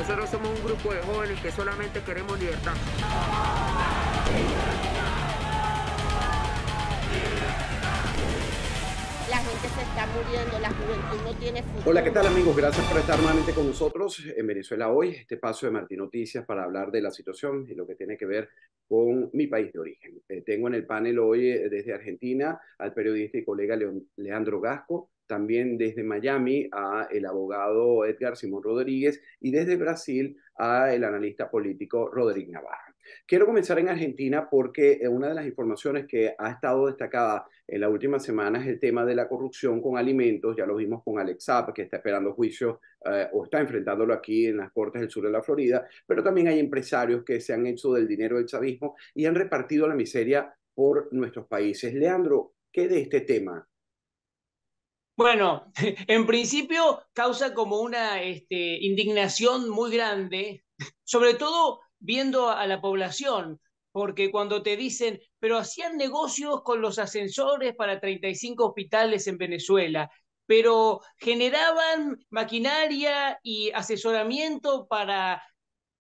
Nosotros somos un grupo de jóvenes que solamente queremos libertad. La gente se está muriendo, la juventud no tiene futuro. Hola, ¿qué tal amigos? Gracias por estar nuevamente con nosotros en Venezuela hoy, este espacio de Martín Noticias para hablar de la situación y lo que tiene que ver con mi país de origen. Tengo en el panel hoy desde Argentina al periodista y colega Leandro Gasco, también desde Miami a el abogado Edgar Simón Rodríguez y desde Brasil a el analista político Roderick Navarro. Quiero comenzar en Argentina porque una de las informaciones que ha estado destacada en la última semana es el tema de la corrupción con alimentos. Ya lo vimos con Alex Saab, que está esperando juicio o está enfrentándolo aquí en las Cortes del Sur de la Florida, pero también hay empresarios que se han hecho del dinero del chavismo y han repartido la miseria por nuestros países. Leandro, ¿qué de este tema? Bueno, en principio causa como una indignación muy grande, sobre todo viendo a la población, porque cuando te dicen, pero hacían negocios con los ascensores para 35 hospitales en Venezuela, pero generaban maquinaria y asesoramiento para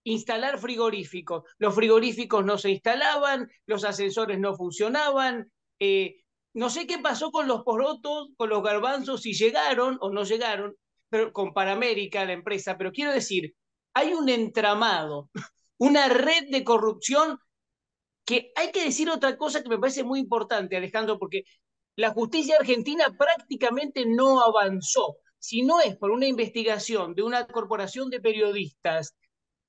instalar frigoríficos. Los frigoríficos no se instalaban, los ascensores no funcionaban, no sé qué pasó con los porotos, con los garbanzos, si llegaron o no llegaron, pero con Paramérica, la empresa, pero quiero decir, hay un entramado, una red de corrupción que hay que decir otra cosa que me parece muy importante, Alejandro, porque la justicia argentina prácticamente no avanzó. Si no es por una investigación de una corporación de periodistas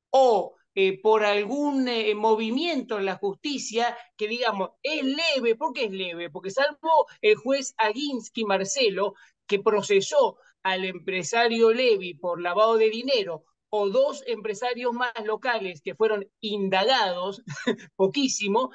o por algún movimiento en la justicia que digamos es leve. ¿Por qué es leve? Porque salvo el juez Aguinsky Marcelo, que procesó al empresario Levy por lavado de dinero, o dos empresarios más locales que fueron indagados, poquísimo,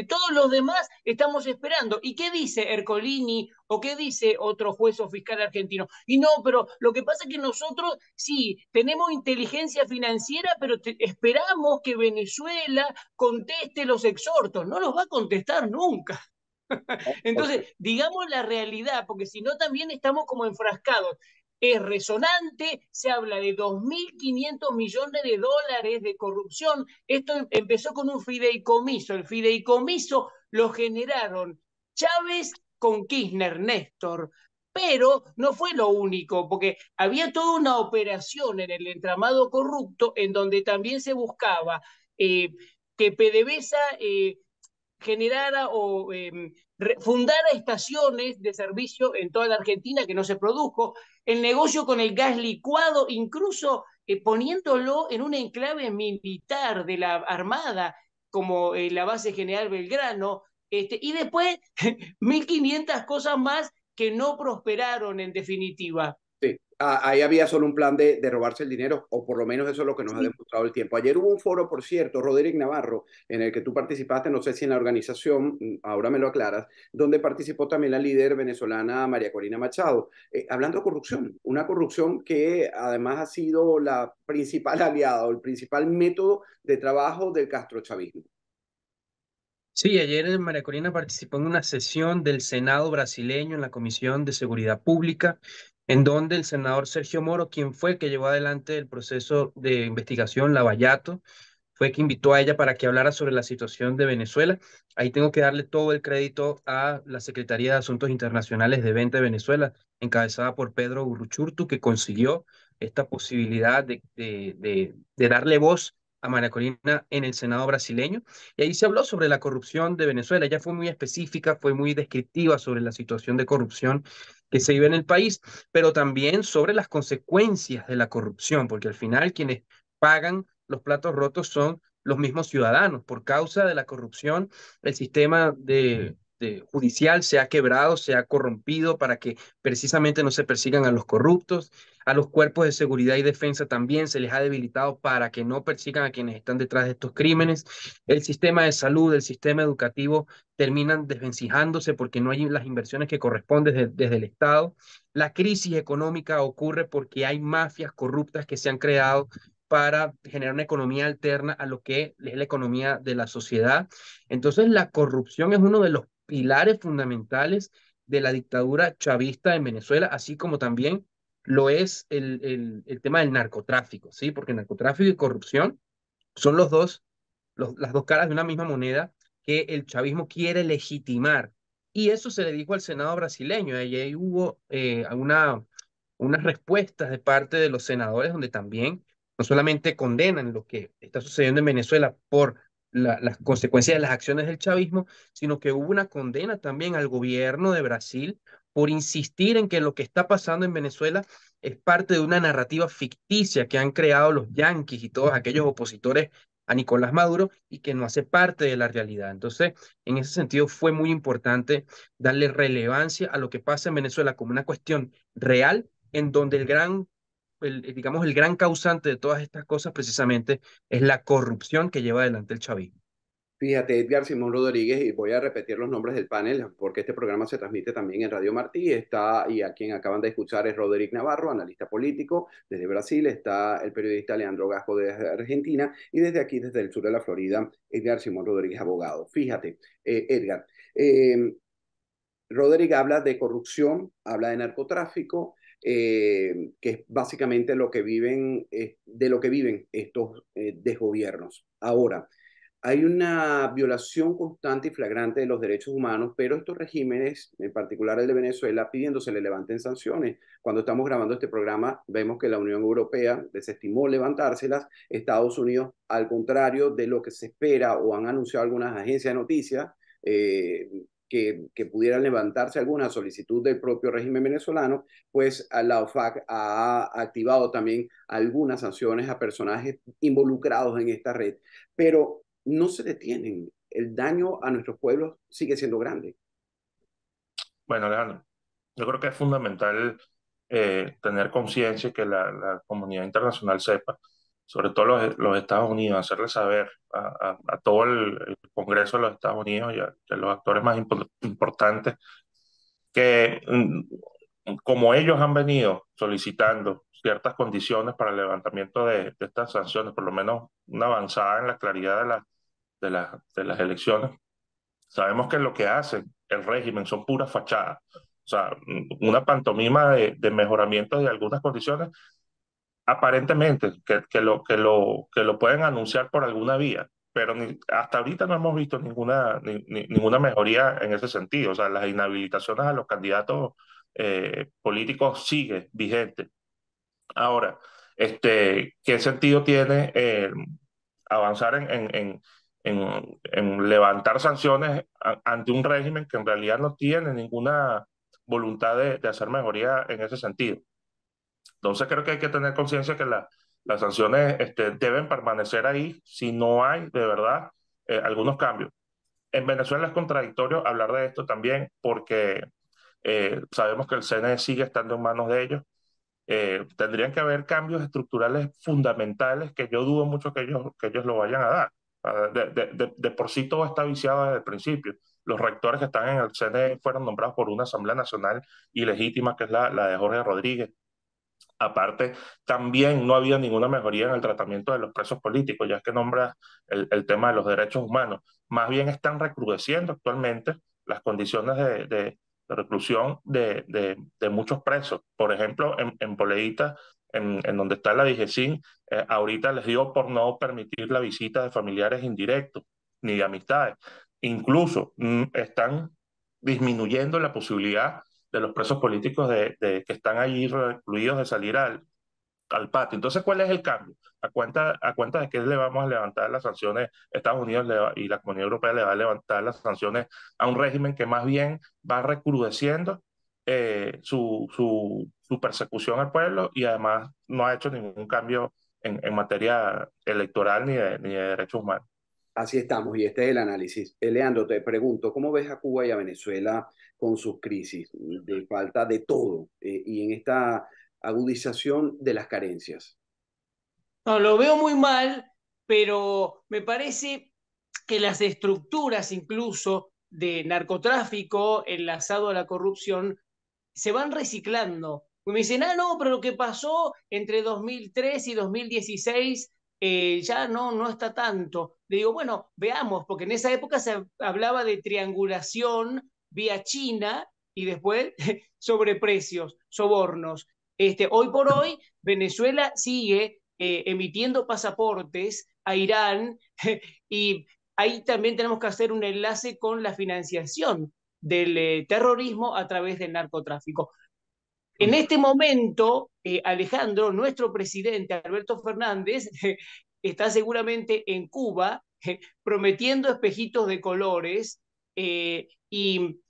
todos los demás estamos esperando. ¿Y qué dice Ercolini o qué dice otro juez o fiscal argentino? Y no, pero lo que pasa es que nosotros sí tenemos inteligencia financiera, pero esperamos que Venezuela conteste los exhortos. No los va a contestar nunca. Entonces, digamos la realidad, porque si no también estamos como enfrascados. Es resonante, se habla de 2.500 millones de dólares de corrupción. Esto empezó con un fideicomiso. El fideicomiso lo generaron Chávez con Kirchner, Néstor. Pero no fue lo único, porque había toda una operación en el entramado corrupto en donde también se buscaba que PDVSA generara o fundara estaciones de servicio en toda la Argentina que no se produjo, el negocio con el gas licuado, incluso poniéndolo en un enclave militar de la Armada, como la base general Belgrano, y después 1.500 cosas más que no prosperaron en definitiva. Sí, ahí había solo un plan de robarse el dinero, o por lo menos eso es lo que nos ha Sí. demostrado el tiempo. Ayer hubo un foro, por cierto, Roderick Navarro, en el que tú participaste, no sé si en la organización, ahora me lo aclaras, donde participó también la líder venezolana María Corina Machado, hablando de corrupción, una corrupción que además ha sido la principal aliada o el principal método de trabajo del castrochavismo. Sí, ayer María Corina participó en una sesión del Senado brasileño en la Comisión de Seguridad Pública, en donde el senador Sergio Moro, quien fue que llevó adelante el proceso de investigación Lavallato, fue que invitó a ella para que hablara sobre la situación de Venezuela. Ahí tengo que darle todo el crédito a la Secretaría de Asuntos Internacionales de Venta de Venezuela, encabezada por Pedro Uruchurtu, que consiguió esta posibilidad de darle voz a María Corina en el Senado brasileño. Y ahí se habló sobre la corrupción de Venezuela. Ella fue muy específica, fue muy descriptiva sobre la situación de corrupción que se vive en el país, pero también sobre las consecuencias de la corrupción, porque al final quienes pagan los platos rotos son los mismos ciudadanos. Por causa de la corrupción, el sistema judicial se ha quebrado, se ha corrompido para que precisamente no se persigan a los corruptos. A los cuerpos de seguridad y defensa también se les ha debilitado para que no persigan a quienes están detrás de estos crímenes. El sistema de salud, el sistema educativo terminan desvencijándose porque no hay las inversiones que corresponden desde el Estado. La crisis económica ocurre porque hay mafias corruptas que se han creado para generar una economía alterna a lo que es la economía de la sociedad. Entonces, la corrupción es uno de los pilares fundamentales de la dictadura chavista en Venezuela, así como también lo es el tema del narcotráfico, ¿sí? Porque narcotráfico y corrupción son las dos caras de una misma moneda que el chavismo quiere legitimar. Y eso se le dijo al Senado brasileño, y ahí hubo unas respuestas de parte de los senadores donde también no solamente condenan lo que está sucediendo en Venezuela por las consecuencias de las acciones del chavismo, sino que hubo una condena también al gobierno de Brasil por insistir en que lo que está pasando en Venezuela es parte de una narrativa ficticia que han creado los yanquis y todos aquellos opositores a Nicolás Maduro y que no hace parte de la realidad. Entonces, en ese sentido fue muy importante darle relevancia a lo que pasa en Venezuela como una cuestión real, en donde digamos, el gran causante de todas estas cosas precisamente es la corrupción que lleva adelante el chavismo. Fíjate, Edgar Simón Rodríguez, y voy a repetir los nombres del panel porque este programa se transmite también en Radio Martí. Y a quien acaban de escuchar es Roderick Navarro, analista político desde Brasil. Está el periodista Leandro Gasco desde Argentina. Y desde aquí, desde el sur de la Florida, Edgar Simón Rodríguez, abogado. Fíjate, Edgar, Roderick habla de corrupción, habla de narcotráfico, que es básicamente lo que viven, de lo que viven estos desgobiernos. Ahora, hay una violación constante y flagrante de los derechos humanos, pero estos regímenes, en particular el de Venezuela, pidiéndose le levanten sanciones. Cuando estamos grabando este programa, vemos que la Unión Europea desestimó levantárselas. Estados Unidos, al contrario de lo que se espera o han anunciado algunas agencias de noticias, que pudieran levantarse alguna solicitud del propio régimen venezolano, pues la OFAC ha activado también algunas sanciones a personajes involucrados en esta red. Pero no se detienen. El daño a nuestros pueblos sigue siendo grande. Bueno, Alejandro, yo creo que es fundamental tener conciencia y que la comunidad internacional sepa, sobre todo los Estados Unidos, hacerle saber a todo el Congreso de los Estados Unidos y a los actores más importantes que como ellos han venido solicitando ciertas condiciones para el levantamiento de estas sanciones, por lo menos una avanzada en la claridad de las elecciones, sabemos que lo que hace el régimen son puras fachadas. O sea, una pantomima de mejoramiento de algunas condiciones, aparentemente, que lo pueden anunciar por alguna vía, pero hasta ahorita no hemos visto ninguna mejoría en ese sentido. O sea, las inhabilitaciones a los candidatos políticos sigue vigente. Ahora, ¿qué sentido tiene avanzar en levantar sanciones ante un régimen que en realidad no tiene ninguna voluntad de hacer mejoría en ese sentido? Entonces creo que hay que tener conciencia que las sanciones deben permanecer ahí si no hay de verdad algunos cambios. En Venezuela es contradictorio hablar de esto también porque sabemos que el CNE sigue estando en manos de ellos. Tendrían que haber cambios estructurales fundamentales que yo dudo mucho que ellos lo vayan a dar. De por sí todo está viciado desde el principio. Los rectores que están en el CNE fueron nombrados por una Asamblea Nacional ilegítima, que es la de Jorge Rodríguez. Aparte, también no había ninguna mejoría en el tratamiento de los presos políticos, ya que nombra el tema de los derechos humanos. Más bien están recrudeciendo actualmente las condiciones de reclusión de muchos presos. Por ejemplo, en Poleita, en donde está la DIGESIN, ahorita les dio por no permitir la visita de familiares indirectos ni de amistades. Incluso están disminuyendo la posibilidad de los presos políticos que están allí recluidos de salir al patio. Entonces, ¿cuál es el cambio? ¿A cuenta de que le vamos a levantar las sanciones? Estados Unidos y la Comunidad Europea le va a levantar las sanciones a un régimen que más bien va recrudeciendo su persecución al pueblo y además no ha hecho ningún cambio en materia electoral ni de derechos humanos. Así estamos, y este es el análisis. Leandro, te pregunto, ¿cómo ves a Cuba y a Venezuela con sus crisis de falta de todo y en esta agudización de las carencias? No, lo veo muy mal, pero me parece que las estructuras incluso de narcotráfico enlazado a la corrupción se van reciclando. Me dicen, ah, no, pero lo que pasó entre 2003 y 2016 ya no está tanto. Le digo, bueno, veamos, porque en esa época se hablaba de triangulación vía China y después sobreprecios, sobornos. Hoy por hoy, Venezuela sigue emitiendo pasaportes a Irán y ahí también tenemos que hacer un enlace con la financiación del terrorismo a través del narcotráfico. En este momento, Alejandro, nuestro presidente Alberto Fernández, está seguramente en Cuba prometiendo espejitos de colores y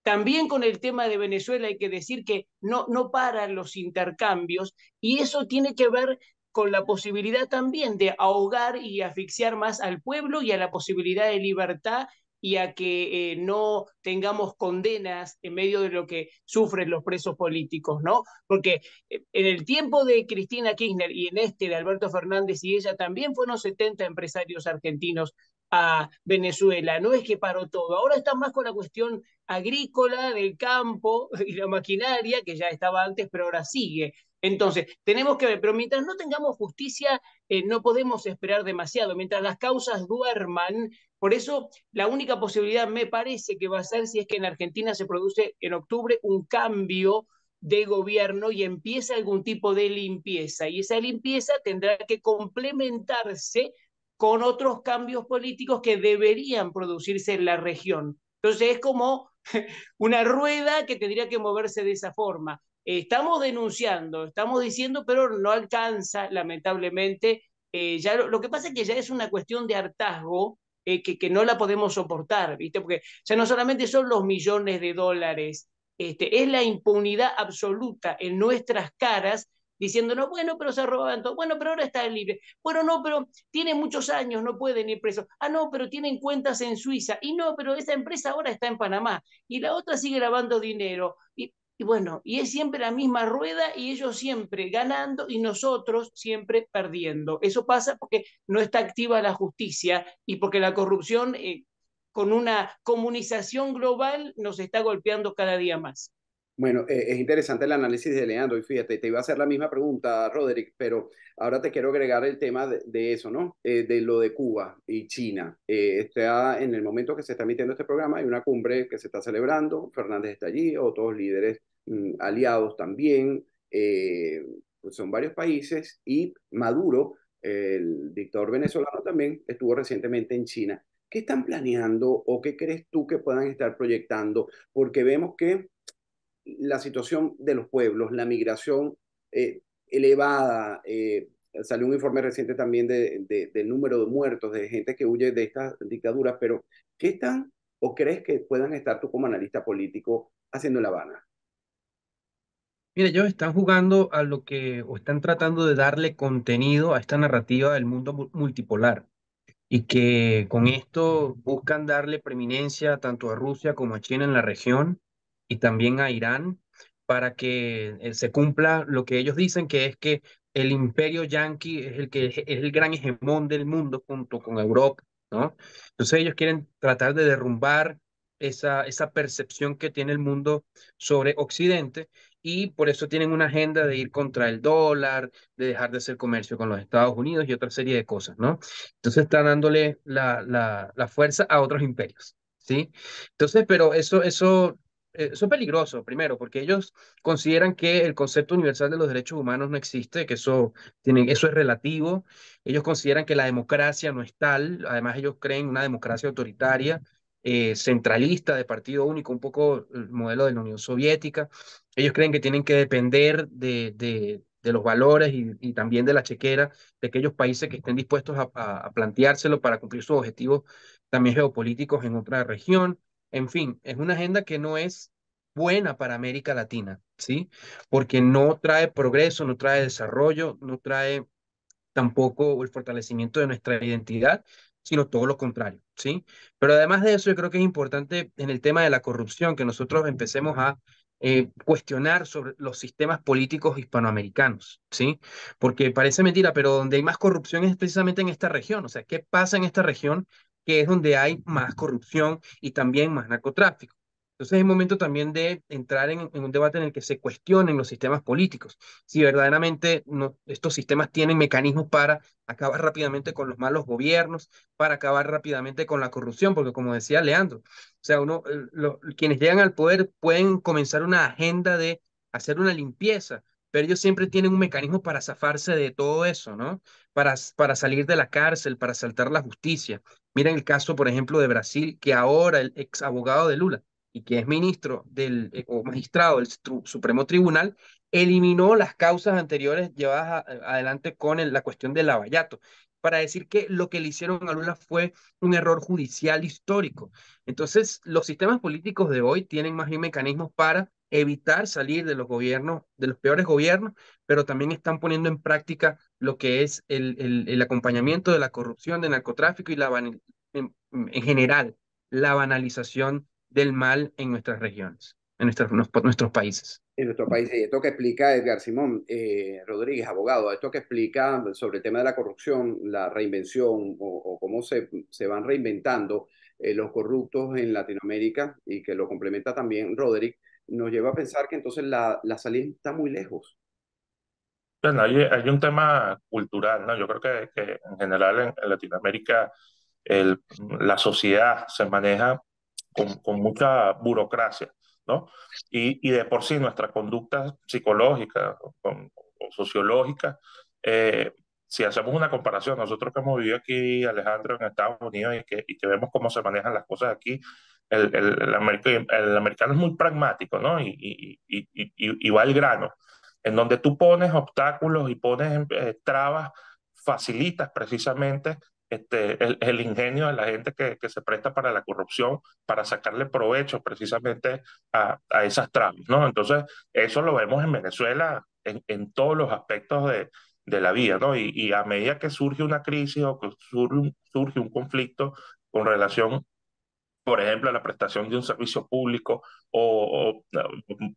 también con el tema de Venezuela hay que decir que no paran los intercambios y eso tiene que ver con la posibilidad también de ahogar y asfixiar más al pueblo y a la posibilidad de libertad y a que no tengamos condenas en medio de lo que sufren los presos políticos, ¿no? Porque en el tiempo de Cristina Kirchner y en este de Alberto Fernández y ella también fueron 70 empresarios argentinos a Venezuela. No es que paró todo, ahora están más con la cuestión agrícola, del campo y la maquinaria, que ya estaba antes, pero ahora sigue. Entonces, tenemos que ver, pero mientras no tengamos justicia, no podemos esperar demasiado. Mientras las causas duerman, por eso la única posibilidad me parece que va a ser si es que en Argentina se produce en octubre un cambio de gobierno y empieza algún tipo de limpieza. Y esa limpieza tendrá que complementarse con otros cambios políticos que deberían producirse en la región. Entonces es como una rueda que tendría que moverse de esa forma. Estamos denunciando, estamos diciendo, pero no alcanza, lamentablemente. Ya lo que pasa es que ya es una cuestión de hartazgo que no la podemos soportar, ¿viste? Porque ya no solamente son los millones de dólares, es la impunidad absoluta en nuestras caras diciendo, no, bueno, pero se roban todo, bueno, pero ahora está libre, bueno, no, pero tiene muchos años, no pueden ir presos, ah, no, pero tienen cuentas en Suiza, y no, pero esa empresa ahora está en Panamá, y la otra sigue lavando dinero, y bueno, y es siempre la misma rueda y ellos siempre ganando y nosotros siempre perdiendo. Eso pasa porque no está activa la justicia y porque la corrupción con una comunización global nos está golpeando cada día más. Bueno, es interesante el análisis de Leandro y fíjate, te iba a hacer la misma pregunta, Roderick, pero ahora te quiero agregar el tema de eso, ¿no? De lo de Cuba y China. Está en el momento que se está emitiendo este programa, hay una cumbre que se está celebrando, Fernández está allí, otros líderes aliados también, pues son varios países y Maduro, el dictador venezolano también, estuvo recientemente en China. ¿Qué están planeando o qué crees tú que puedan estar proyectando? Porque vemos que la situación de los pueblos, la migración elevada. Salió un informe reciente también del número de muertos, de gente que huye de estas dictaduras, pero ¿qué están o crees que puedan estar tú como analista político haciendo en La Habana? Mira, ellos están jugando a lo que, o están tratando de darle contenido a esta narrativa del mundo multipolar y que con esto buscan darle preeminencia tanto a Rusia como a China en la región y también a Irán para que se cumpla lo que ellos dicen que es que el imperio yanqui es es el gran hegemón del mundo junto con Europa, ¿no? Entonces ellos quieren tratar de derrumbar esa percepción que tiene el mundo sobre Occidente y por eso tienen una agenda de ir contra el dólar, de dejar de hacer comercio con los Estados Unidos y otra serie de cosas, ¿no? Entonces está dándole la fuerza a otros imperios, ¿sí? Entonces, pero eso es peligroso, primero, porque ellos consideran que el concepto universal de los derechos humanos no existe, que eso es relativo. Ellos consideran que la democracia no es tal, además ellos creen en una democracia autoritaria, centralista, de partido único, un poco el modelo de la Unión Soviética. Ellos creen que tienen que depender de los valores y también de la chequera de aquellos países que estén dispuestos a planteárselo para cumplir sus objetivos también geopolíticos en otra región. En fin, es una agenda que no es buena para América Latina, ¿sí? Porque no trae progreso, no trae desarrollo, no trae tampoco el fortalecimiento de nuestra identidad, sino todo lo contrario, ¿sí? Pero además de eso, yo creo que es importante en el tema de la corrupción que nosotros empecemos a cuestionar sobre los sistemas políticos hispanoamericanos, ¿sí? Porque parece mentira, pero donde hay más corrupción es precisamente en esta región. O sea, ¿qué pasa en esta región? Que es donde hay más corrupción y también más narcotráfico. Entonces es momento también de entrar en un debate en el que se cuestionen los sistemas políticos si verdaderamente estos sistemas tienen mecanismos para acabar rápidamente con los malos gobiernos, para acabar rápidamente con la corrupción, porque como decía Leandro, o sea, quienes llegan al poder pueden comenzar una agenda de hacer una limpieza, pero ellos siempre tienen un mecanismo para zafarse de todo eso, ¿no? Para salir de la cárcel, para saltar la justicia. Miren el caso, por ejemplo, de Brasil, que ahora el ex abogado de Lula y que es ministro o magistrado del Supremo Tribunal, eliminó las causas anteriores llevadas adelante con la cuestión del lavallato, para decir que lo que le hicieron a Lula fue un error judicial histórico. Entonces, los sistemas políticos de hoy tienen más bien mecanismos para evitar salir de los gobiernos, de los peores gobiernos, pero también están poniendo en práctica lo que es el acompañamiento de la corrupción, del narcotráfico y en general, la banalización del mal en nuestras regiones, en nuestros países. En nuestro país. Y esto que explica Edgar Simón Rodríguez, abogado, esto que explica sobre el tema de la corrupción, la reinvención o cómo se van reinventando los corruptos en Latinoamérica y que lo complementa también Roderick, nos lleva a pensar que entonces la salida está muy lejos. Bueno, hay un tema cultural, ¿no? Yo creo que en general en Latinoamérica el, la sociedad se maneja con mucha burocracia, ¿no? Y de por sí nuestra conducta psicológica o sociológica, eh, si hacemos una comparación, nosotros que hemos vivido aquí, Alejandro, en Estados Unidos y que vemos cómo se manejan las cosas aquí, el americano es muy pragmático, ¿no? Y va al grano. En donde tú pones obstáculos y pones trabas, facilitas precisamente el ingenio de la gente que se presta para la corrupción, para sacarle provecho precisamente a esas trabas, ¿no? Entonces, eso lo vemos en Venezuela en todos los aspectos de la vida, ¿no? Y a medida que surge una crisis o que surge un conflicto con relación, por ejemplo, a la prestación de un servicio público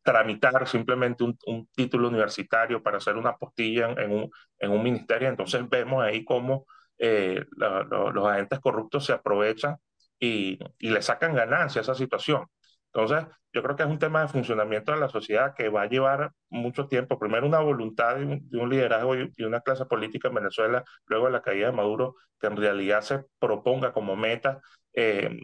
tramitar simplemente un título universitario para hacer una postilla en un ministerio. Entonces vemos ahí cómo los agentes corruptos se aprovechan y le sacan ganancia a esa situación. Entonces, yo creo que es un tema de funcionamiento de la sociedad que va a llevar mucho tiempo. Primero, una voluntad de un liderazgo y una clase política en Venezuela, luego de la caída de Maduro, que en realidad se proponga como meta eh,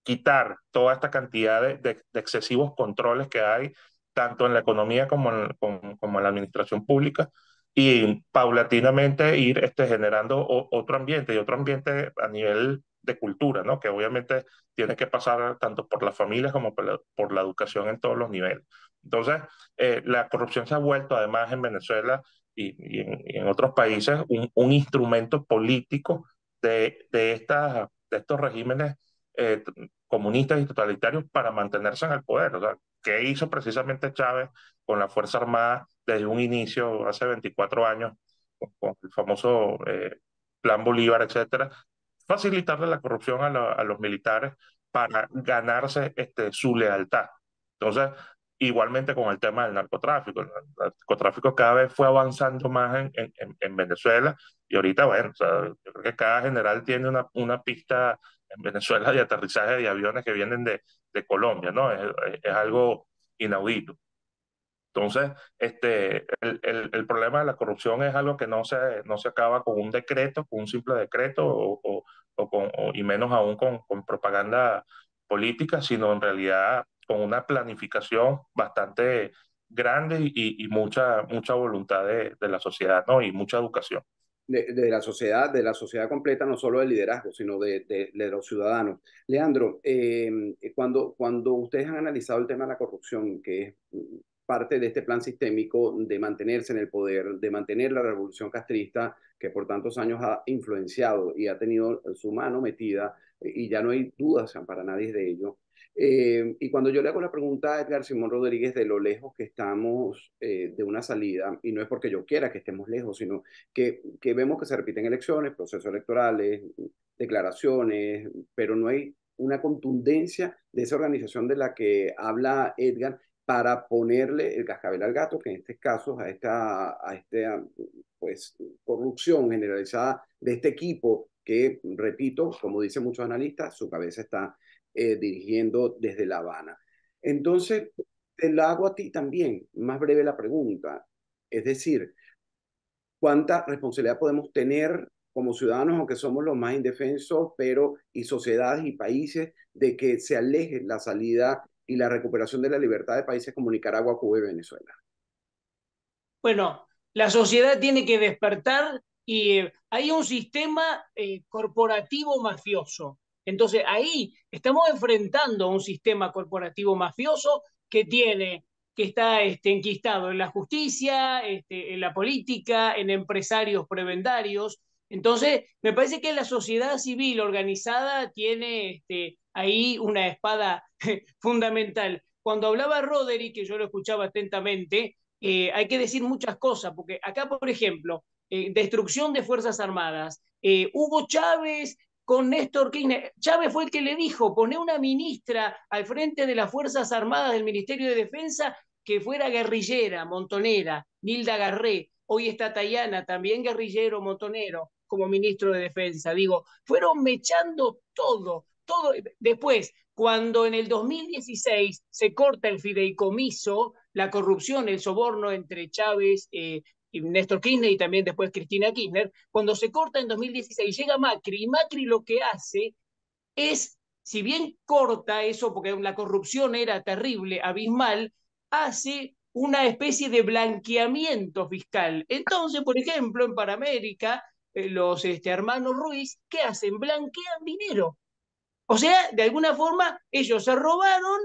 quitar toda esta cantidad de excesivos controles que hay, tanto en la economía como en la administración pública, y paulatinamente ir generando otro ambiente, y otro ambiente a nivel de cultura, ¿no? Que obviamente tiene que pasar tanto por las familias como por la educación en todos los niveles. Entonces, la corrupción se ha vuelto, además, en Venezuela y en otros países, un instrumento político de estos regímenes eh, comunistas y totalitarios para mantenerse en el poder. O sea, ¿qué hizo precisamente Chávez con la Fuerza Armada desde un inicio, hace 24 años, con el famoso Plan Bolívar, etcétera? Facilitarle la corrupción a los militares para ganarse su lealtad. Entonces, igualmente con el tema del narcotráfico. El narcotráfico cada vez fue avanzando más en Venezuela y ahorita, bueno, o sea, yo creo que cada general tiene una pista en Venezuela de aterrizaje de aviones que vienen de Colombia, ¿no? Es algo inaudito. Entonces, el problema de la corrupción es algo que no se acaba con un decreto, con un simple decreto, y menos aún con propaganda política, sino en realidad con una planificación bastante grande y mucha voluntad de la sociedad, ¿no? Y mucha educación. De la sociedad completa, no solo del liderazgo, sino de los ciudadanos. Leandro, cuando ustedes han analizado el tema de la corrupción, que es parte de este plan sistémico de mantenerse en el poder, de mantener la revolución castrista, que por tantos años ha influenciado y ha tenido su mano metida, y ya no hay dudas para nadie de ello. Y cuando yo le hago la pregunta a Edgar Simón Rodríguez de lo lejos que estamos de una salida, y no es porque yo quiera que estemos lejos, sino que vemos que se repiten elecciones, procesos electorales, declaraciones, pero no hay una contundencia de esa organización de la que habla Edgar para ponerle el cascabel al gato, que en este caso a esta pues, corrupción generalizada de este equipo que, repito, como dicen muchos analistas, su cabeza está dirigiendo desde La Habana. Entonces, te la hago a ti también, más breve la pregunta. Es decir, ¿cuánta responsabilidad podemos tener como ciudadanos, aunque somos los más indefensos, pero y sociedades y países, de que se aleje la salida y la recuperación de la libertad de países como Nicaragua, Cuba y Venezuela? Bueno, la sociedad tiene que despertar y hay un sistema corporativo mafioso. Entonces ahí estamos enfrentando a un sistema corporativo mafioso que tiene, que está enquistado en la justicia, en la política, en empresarios prebendarios. Entonces, me parece que la sociedad civil organizada tiene ahí una espada fundamental. Cuando hablaba Roderick, que yo lo escuchaba atentamente, hay que decir muchas cosas, porque acá, por ejemplo, destrucción de Fuerzas Armadas, Hugo Chávez con Néstor Kirchner, Chávez fue el que le dijo, pone una ministra al frente de las Fuerzas Armadas del Ministerio de Defensa que fuera guerrillera, montonera, Nilda Garré, hoy está Tayana, también guerrillero, montonero, como ministro de Defensa. Digo, fueron mechando todo, todo. Después, cuando en el 2016 se corta el fideicomiso, la corrupción, el soborno entre Chávez y Néstor Kirchner y también después Cristina Kirchner, cuando se corta en 2016 llega Macri y Macri lo que hace es, si bien corta eso, porque la corrupción era terrible, abismal, hace una especie de blanqueamiento fiscal. Entonces, por ejemplo, en Panamérica, los hermanos Ruiz, ¿qué hacen? Blanquean dinero. O sea, de alguna forma, ellos se robaron,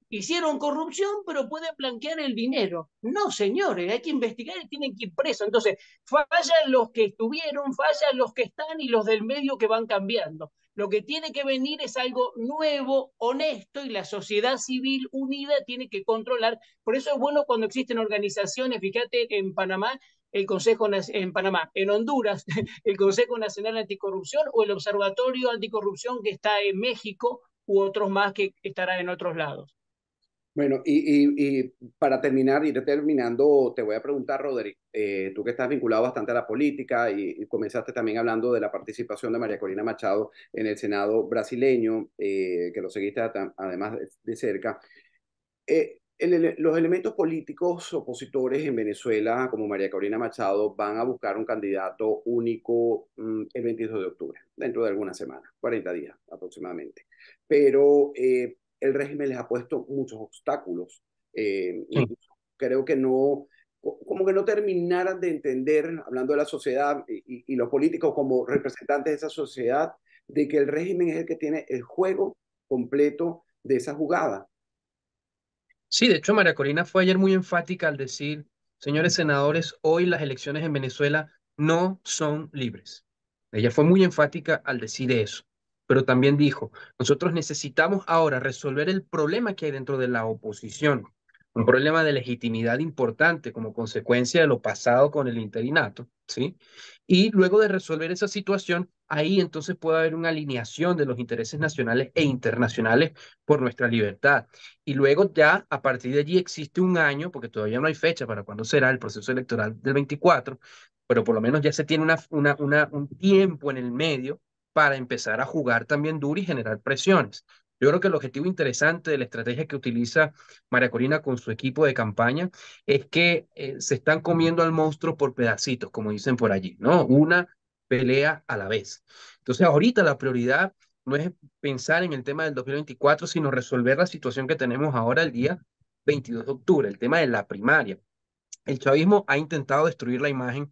hicieron corrupción, pero pueden blanquear el dinero. No, señores, hay que investigar y tienen que ir presos. Entonces, fallan los que estuvieron, fallan los que están y los del medio que van cambiando. Lo que tiene que venir es algo nuevo, honesto, y la sociedad civil unida tiene que controlar. Por eso es bueno cuando existen organizaciones, fíjate, en Panamá, el Consejo en Panamá, en Honduras, el Consejo Nacional Anticorrupción o el Observatorio Anticorrupción que está en México u otros más que estarán en otros lados. Bueno, y para terminar, ir terminando, te voy a preguntar, Roderick, tú que estás vinculado bastante a la política y comenzaste también hablando de la participación de María Corina Machado en el Senado brasileño, que lo seguiste además de cerca. Los elementos políticos opositores en Venezuela, como María Corina Machado, van a buscar un candidato único el 22 de octubre, dentro de algunas semanas, 40 días aproximadamente. Pero el régimen les ha puesto muchos obstáculos. Creo que no, como que no terminaran de entender, hablando de la sociedad y los políticos como representantes de esa sociedad, de que el régimen es el que tiene el juego completo de esa jugada. Sí, de hecho, María Corina fue ayer muy enfática al decir, señores senadores, hoy las elecciones en Venezuela no son libres. Ella fue muy enfática al decir eso, pero también dijo, nosotros necesitamos ahora resolver el problema que hay dentro de la oposición, un problema de legitimidad importante como consecuencia de lo pasado con el interinato, ¿sí? Y luego de resolver esa situación, ahí entonces puede haber una alineación de los intereses nacionales e internacionales por nuestra libertad. Y luego ya a partir de allí existe un año, porque todavía no hay fecha para cuándo será el proceso electoral del 24, pero por lo menos ya se tiene un tiempo en el medio para empezar a jugar también duro y generar presiones. Yo creo que el objetivo interesante de la estrategia que utiliza María Corina con su equipo de campaña es que se están comiendo al monstruo por pedacitos, como dicen por allí, ¿no? Una pelea a la vez. Entonces, ahorita la prioridad no es pensar en el tema del 2024, sino resolver la situación que tenemos ahora el día 22 de octubre, el tema de la primaria. El chavismo ha intentado destruir la imagen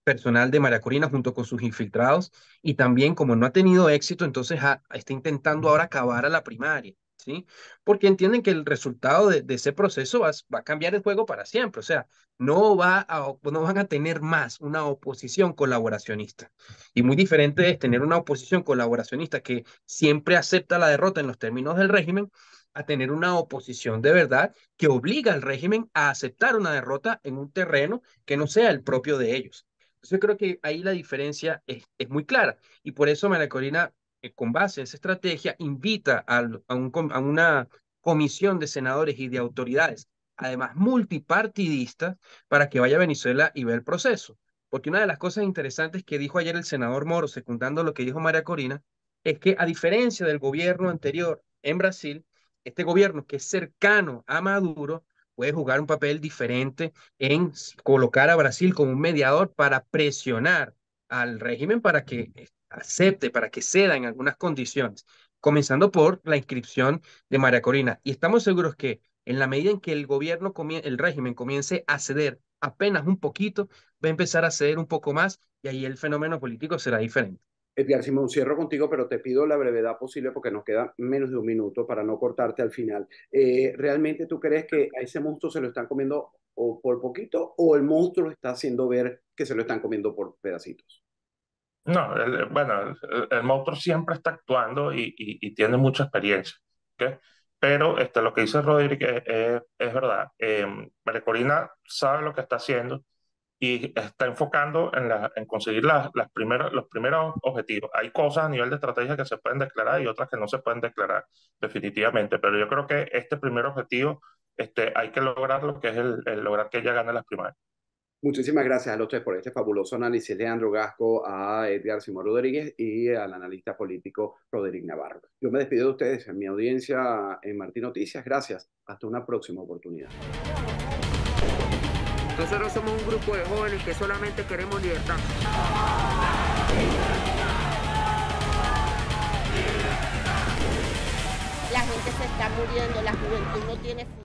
personal de María Corina junto con sus infiltrados y también como no ha tenido éxito, entonces está intentando ahora acabar a la primaria, ¿sí? Porque entienden que el resultado de ese proceso va a cambiar el juego para siempre, o sea, no van a tener más una oposición colaboracionista. Y muy diferente es tener una oposición colaboracionista que siempre acepta la derrota en los términos del régimen, a tener una oposición de verdad que obliga al régimen a aceptar una derrota en un terreno que no sea el propio de ellos. Entonces yo creo que ahí la diferencia es muy clara y por eso María Corina, con base en esa estrategia, invita a una comisión de senadores y de autoridades, además multipartidistas, para que vaya a Venezuela y vea el proceso. Porque una de las cosas interesantes que dijo ayer el senador Moro, secundando lo que dijo María Corina, es que a diferencia del gobierno anterior en Brasil, este gobierno que es cercano a Maduro puede jugar un papel diferente en colocar a Brasil como un mediador para presionar al régimen para que acepte, para que ceda en algunas condiciones, comenzando por la inscripción de María Corina. Y estamos seguros que en la medida en que el régimen comience a ceder apenas un poquito, va a empezar a ceder un poco más y ahí el fenómeno político será diferente. Edgar Simón, cierro contigo, pero te pido la brevedad posible porque nos queda menos de un minuto para no cortarte al final. ¿Realmente tú crees que a ese monstruo se lo están comiendo o por poquito o el monstruo está haciendo ver que se lo están comiendo por pedacitos? No, bueno, el monstruo siempre está actuando y tiene mucha experiencia, ¿ok? Pero lo que dice Rodríguez es verdad. María Corina sabe lo que está haciendo y está enfocando en conseguir los primeros objetivos. Hay cosas a nivel de estrategia que se pueden declarar y otras que no se pueden declarar definitivamente, pero yo creo que este primer objetivo hay que lograrlo, que es el lograr que ella gane las primarias. Muchísimas gracias a los tres por este fabuloso análisis. Leandro Gasco, a Edgar Simón Rodríguez y al analista político Roderick Navarro. Yo me despido de ustedes, en mi audiencia en Martín Noticias. Gracias. Hasta una próxima oportunidad. Nosotros somos un grupo de jóvenes que solamente queremos libertad. La gente se está muriendo, la juventud no tiene futuro.